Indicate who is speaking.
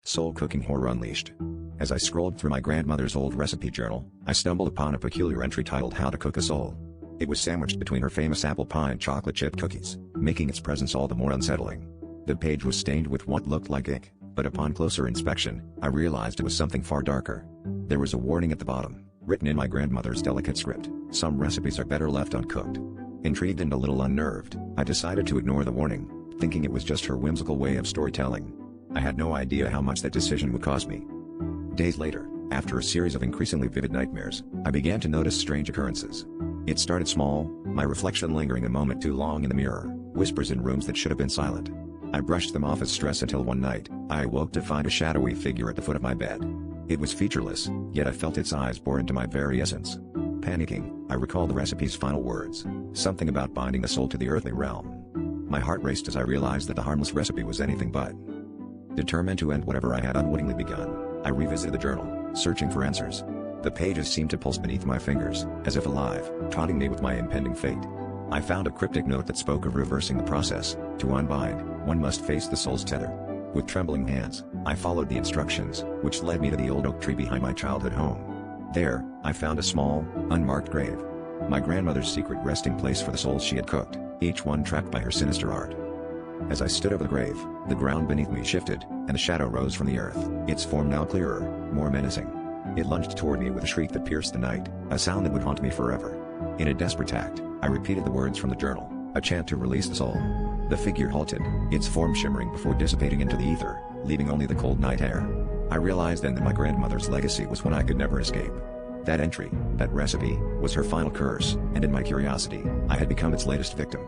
Speaker 1: Soul Cooking Horror Unleashed. As I scrolled through my grandmother's old recipe journal, I stumbled upon a peculiar entry titled How to Cook a Soul. It was sandwiched between her famous apple pie and chocolate chip cookies, making its presence all the more unsettling. The page was stained with what looked like ink, but upon closer inspection, I realized it was something far darker. There was a warning at the bottom, written in my grandmother's delicate script: some recipes are better left uncooked. Intrigued and a little unnerved, I decided to ignore the warning, thinking it was just her whimsical way of storytelling. I had no idea how much that decision would cost me. Days later, after a series of increasingly vivid nightmares, I began to notice strange occurrences. It started small, my reflection lingering a moment too long in the mirror, whispers in rooms that should have been silent. I brushed them off as stress until one night, I awoke to find a shadowy figure at the foot of my bed. It was featureless, yet I felt its eyes bore into my very essence. Panicking, I recalled the recipe's final words, something about binding the soul to the earthly realm. My heart raced as I realized that the harmless recipe was anything but. Determined to end whatever I had unwittingly begun, I revisited the journal, searching for answers. The pages seemed to pulse beneath my fingers, as if alive, taunting me with my impending fate. I found a cryptic note that spoke of reversing the process. To unbind, one must face the soul's tether. With trembling hands, I followed the instructions, which led me to the old oak tree behind my childhood home. There, I found a small, unmarked grave. My grandmother's secret resting place for the souls she had cooked, each one trapped by her sinister art. As I stood over the grave, the ground beneath me shifted, and a shadow rose from the earth, its form now clearer, more menacing. It lunged toward me with a shriek that pierced the night, a sound that would haunt me forever. In a desperate act, I repeated the words from the journal, a chant to release the soul. The figure halted, its form shimmering before dissipating into the ether, leaving only the cold night air. I realized then that my grandmother's legacy was one I could never escape. That entry, that recipe, was her final curse, and in my curiosity, I had become its latest victim.